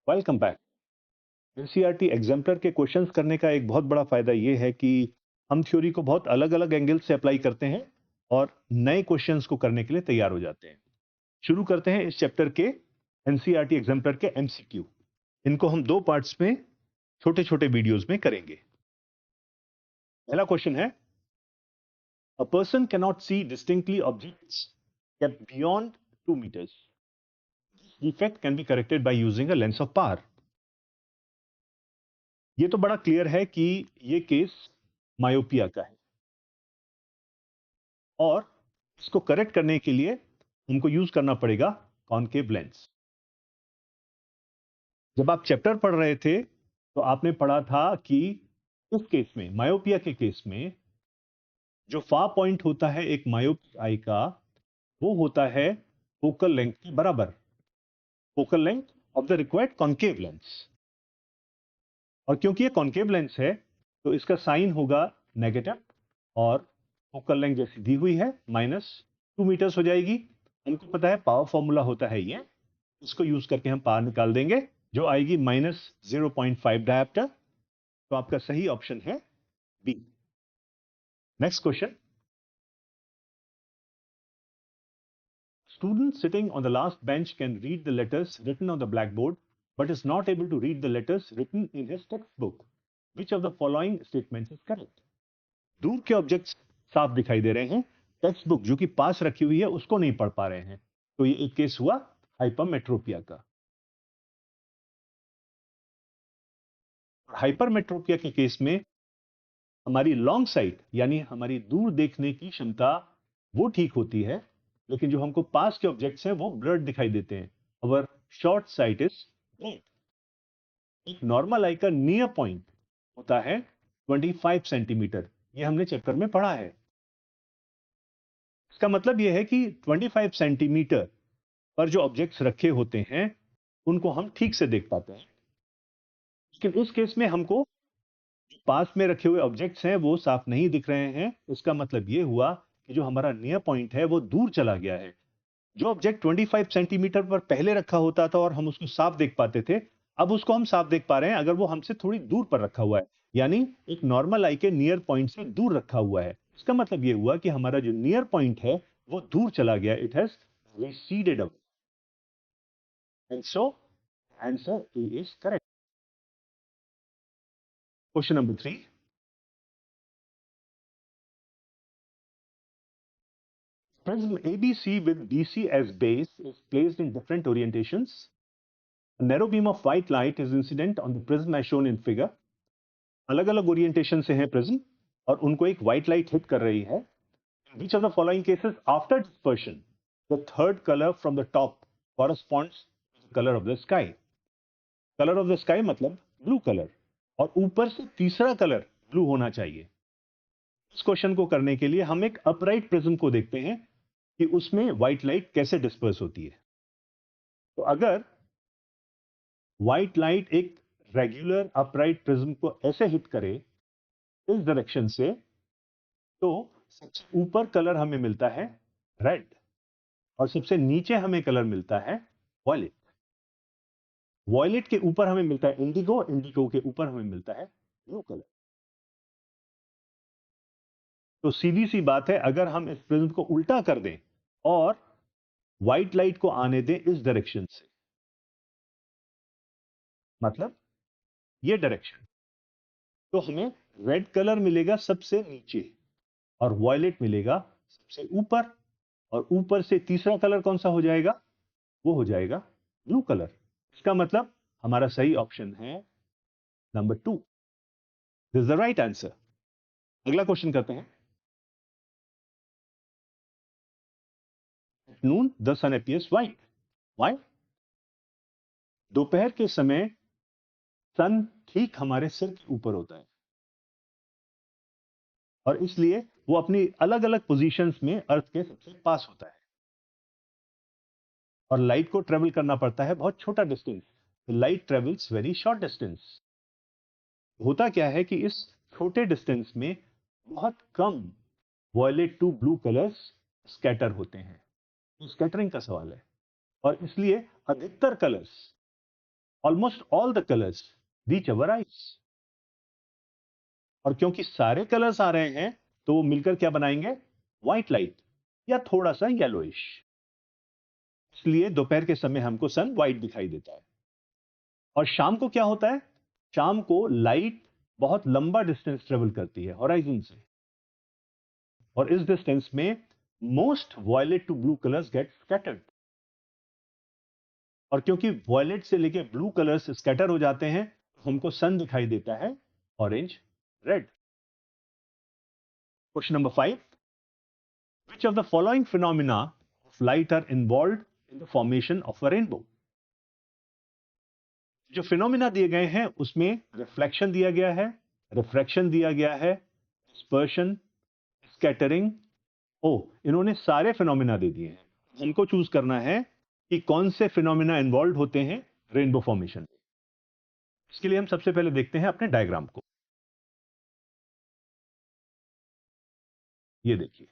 Welcome back. NCERT exemplar के questions करने का एक बहुत बड़ा फायदा ये है कि हम थ्योरी को बहुत अलग अलग एंगल से अप्लाई करते हैं और नए क्वेश्चंस को करने के लिए तैयार हो जाते हैं। शुरू करते हैं इस चैप्टर के एनसीईआरटी एग्जाम्पलर के एमसीक्यू। इनको हम दो पार्ट्स में छोटे छोटे वीडियोस में करेंगे। पहला क्वेश्चन है, a person can not see distinctly objects kept beyond 2 meters. Defect can be corrected by using a lens of power. ये तो बड़ा क्लियर है कि ये केस मायोपिया का है और इसको करेक्ट करने के लिए हमको यूज करना पड़ेगा कॉनकेव लेंस। जब आप चैप्टर पढ़ रहे थे तो आपने पढ़ा था कि इस केस में, मायोपिया के केस में, जो फार पॉइंट होता है एक मायोपिक आई का, वो होता है फोकल लेंथ के बराबर, focal length of the required concave lens. और क्योंकि ये कॉनकेव लेंस है तो इसका साइन होगा नेगेटिव और फोकल लेंथ जैसी दी हुई है -2 मीटर्स हो जाएगी। हमको पता है पावर फॉर्मूला होता है ये, इसको यूज करके हम पावर निकाल देंगे जो आएगी -0.5 डायप्टर। तो आपका सही ऑप्शन है B. Next question, student sitting on the last bench can read the letters written on the black board but is not able to read the letters written in his textbook. Which of the following statements is correct? दूर के objects साफ दिखाई दे रहे हैं, text book जो कि पास रखी हुई है उसको नहीं पढ़ पा रहे हैं। तो ये एक केस हुआ हाइपरमेट्रोपिया का। हाइपरमेट्रोपिया के केस में हमारी लॉन्ग साइट यानी हमारी दूर देखने की क्षमता वो ठीक होती है, लेकिन जो हमको पास के ऑब्जेक्ट्स हैं वो ब्लर्ड दिखाई देते हैं। अवर शॉर्ट साइट इज ब्लर्ड। एक नॉर्मल आई का नियर पॉइंट होता है 25 सेंटीमीटर, ये हमने चैप्टर में पढ़ा है। इसका मतलब यह है कि 25 सेंटीमीटर पर जो ऑब्जेक्ट्स रखे होते हैं उनको हम ठीक से देख पाते हैं। लेकिन इस केस में हमको पास में रखे हुए ऑब्जेक्ट्स हैं वो साफ नहीं दिख रहे हैं। इसका मतलब यह हुआ कि जो हमारा नियर पॉइंट है वो दूर चला गया है। जो ऑब्जेक्ट 25 सेंटीमीटर पर पहले रखा होता था और हम उसको साफ देख पाते थे, अब उसको हम साफ देख पा रहे हैं अगर वो हमसे थोड़ी दूर पर रखा हुआ है, यानी एक नॉर्मल आई के नियर पॉइंट से दूर रखा हुआ है। इसका मतलब यह हुआ कि हमारा जो नियर पॉइंट है वो दूर चला गया, it has receded away. And so answer A is correct. Question number 3. Prism ABC with BC as base is placed in different orientations. A narrow beam of white light is incident on the prism as shown in figure. अलग अलग orientation से है prism और उनको एक white light hit कर रही है। In which of the following cases after dispersion the third color from the top corresponds to the color of the sky? Colour of the sky मतलब ब्लू कलर, और ऊपर से तीसरा कलर ब्लू होना चाहिए। इस क्वेश्चन को करने के लिए हम एक अपराइट प्रिज्म को देखते हैं कि उसमें व्हाइट लाइट कैसे डिस्पर्स होती है। तो अगर व्हाइट लाइट एक रेगुलर अपराइट प्रिज्म को ऐसे हिट करे इस डायरेक्शन से, तो सबसे ऊपर कलर हमें मिलता है रेड और सबसे नीचे हमें कलर मिलता है वॉयलेट। वॉयलेट के ऊपर हमें मिलता है इंडिगो, इंडिगो के ऊपर हमें मिलता है ब्लू कलर। तो सीधी सी बात है, अगर हम इस प्रिज्म को उल्टा कर दें और व्हाइट लाइट को आने दें इस डायरेक्शन से, मतलब ये डायरेक्शन, तो हमें रेड कलर मिलेगा सबसे नीचे और वॉयलेट मिलेगा सबसे ऊपर। और ऊपर से तीसरा कलर कौन सा हो जाएगा? वो हो जाएगा ब्लू कलर। इसका मतलब हमारा सही ऑप्शन है number 2। This is the right answer. अगला क्वेश्चन करते हैं। Noon the sun appears white. Why? दोपहर के समय सन ठीक हमारे सिर के ऊपर होता है और इसलिए वो अपनी अलग अलग पोजीशंस में अर्थ के सबसे पास होता है और लाइट को ट्रेवल करना पड़ता है बहुत छोटा distance. Light travels very short distance. होता क्या है कि इस छोटे डिस्टेंस में बहुत कम violet to blue colours scatter होते हैं। तो स्कैटरिंग का सवाल है और इसलिए अधिकतर colours almost all the colors reach our eyes. और क्योंकि सारे कलर्स आ रहे हैं तो वो मिलकर क्या बनाएंगे, व्हाइट लाइट या थोड़ा सा येलोइश। इसलिए दोपहर के समय हमको सन व्हाइट दिखाई देता है। और शाम को क्या होता है, शाम को लाइट बहुत लंबा डिस्टेंस ट्रेवल करती है हॉराइजन से, और इस डिस्टेंस में most violet to blue colours get scattered. और क्योंकि वॉयलेट से लेके ब्लू कलर्स स्कैटर हो जाते हैं, हमको सन दिखाई देता है orange red. Question number 5, which of the following phenomena of light are involved in the formation of a rainbow? जो फिनोमिना दिए गए हैं उसमें रिफ्लेक्शन दिया गया है, रिफ्रैक्शन दिया गया है, डिस्पर्शन, स्कैटरिंग। इन्होंने सारे फिनोमिना दे दिए हैं। हमको चूज करना है कि कौन से फिनोमिना इन्वॉल्व होते हैं रेनबो फॉर्मेशन में। इसके लिए हम सबसे पहले देखते हैं अपने डायग्राम को। ये देखिए,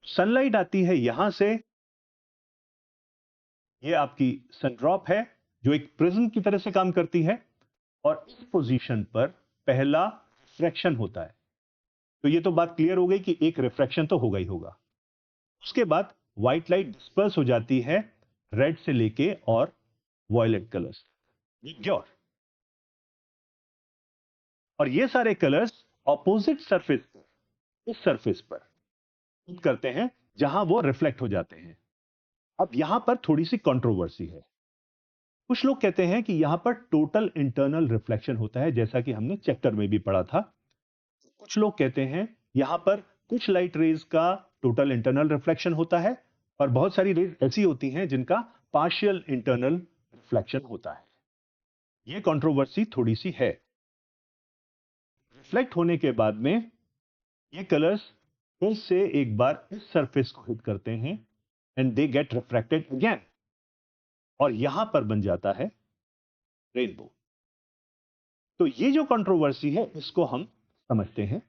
सनलाइट आती है यहां से, ये आपकी सनड्रॉप है जो एक प्रिज्म की तरह से काम करती है, और इस पोजीशन पर पहला रिफ्रैक्शन होता है। तो ये तो बात क्लियर हो गई कि एक रिफ्रैक्शन तो होगा ही होगा। उसके बाद व्हाइट लाइट डिस्पर्स हो जाती है रेड से लेके और वॉयलेट कलर्स ग्योर, और ये सारे कलर्स ऑपोजिट सरफेस पर, इस सरफेस पर हिट करते हैं जहां वो रिफ्लेक्ट हो जाते हैं। अब यहां पर थोड़ी सी कंट्रोवर्सी है। कुछ लोग कहते हैं कि यहां पर टोटल इंटरनल रिफ्लेक्शन होता है, जैसा कि हमने चैप्टर में भी पढ़ा था। कुछ लोग कहते हैं यहां पर कुछ लाइट रेज का टोटल इंटरनल रिफ्लेक्शन होता है, और बहुत सारी रेज ऐसी होती हैं जिनका पार्शियल इंटरनल रिफ्लेक्शन होता है। यह कंट्रोवर्सी थोड़ी सी है। रिफ्लेक्ट होने के बाद में ये कलर्स फिर से एक बार इस सरफेस को हिट करते हैं and they get refracted again, और यहां पर बन जाता है रेनबो। तो ये जो कंट्रोवर्सी है इसको हम समझते हैं।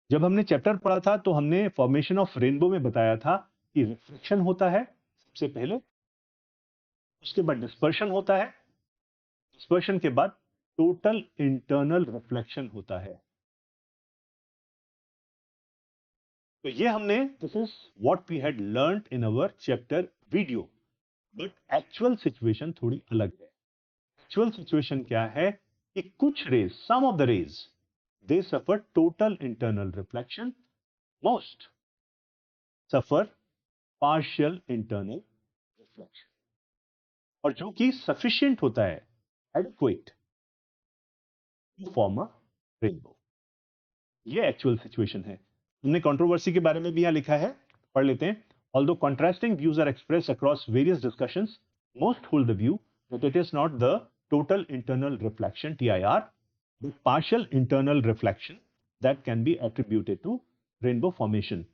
जब हमने चैप्टर पढ़ा था तो हमने फॉर्मेशन ऑफ रेनबो में बताया था कि रिफ्लेक्शन होता है सबसे पहले, उसके बाद डिस्पर्शन होता है, डिस्पर्शन के बाद टोटल इंटरनल रिफ्लेक्शन होता है। तो ये हमने, this is what we had learned in our chapter video, but actual situation थोड़ी अलग है। एक्चुअल सिचुएशन क्या है कि कुछ rays, some of the rays, they suffer total internal reflection, most suffer partial internal reflection, और जो कि सफिशिएंट होता है, adequate to form a rainbow. ये एक्चुअल सिचुएशन है। हमने कंट्रोवर्सी के बारे में भी यहां लिखा है, पढ़ लेते हैं। Although contrasting views are expressed across various discussions, most hold the view that it is not the total internal reflection TIR, but partial internal reflection that can be attributed to rainbow formation.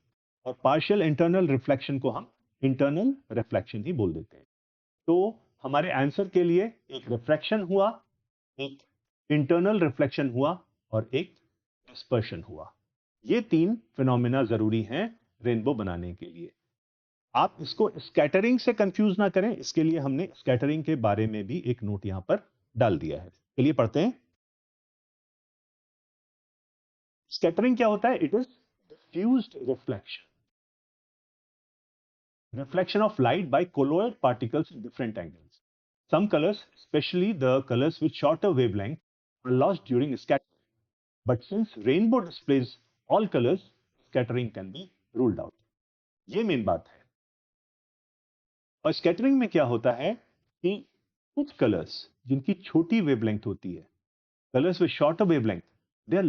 और partial internal reflection को हम internal reflection ही बोल देते हैं। तो हमारे answer के लिए एक रिफ्रैक्शन हुआ, एक इंटरनल रिफ्लेक्शन हुआ, और एक डिस्पर्शन हुआ। ये तीन फिनोमिना जरूरी हैं रेनबो बनाने के लिए। आप इसको स्कैटरिंग से कंफ्यूज ना करें, इसके लिए हमने स्कैटरिंग के बारे में भी एक नोट यहां पर डाल दिया है। चलिए पढ़ते हैं। स्कैटरिंग क्या होता है? It is diffused reflection, reflection of light by colloid particles in different angles. Some colors, especially the colors with shorter wavelength, are lost during scattering. But since rainbow displays all colors, scattering can be ruled out. ये main बात है। और scattering में क्या होता है कि कुछ कलर्स जिनकी छोटी वेवलेंथ होती है, colours with shorter wavelength, they are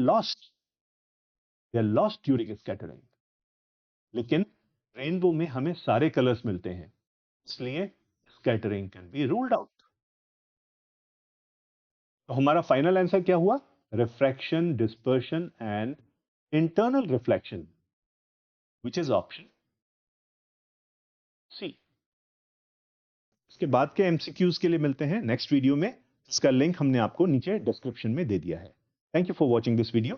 lost during scattering. लेकिन रेनबो में हमें सारे कलर्स मिलते हैं, इसलिए scattering can be ruled out. तो हमारा फाइनल आंसर क्या हुआ? Refraction, dispersion and internal reflection, which is option C. इसके बाद के एमसीक्यूज के लिए मिलते हैं नेक्स्ट वीडियो में, जिसका लिंक हमने आपको नीचे डिस्क्रिप्शन में दे दिया है। Thank you for watching this video.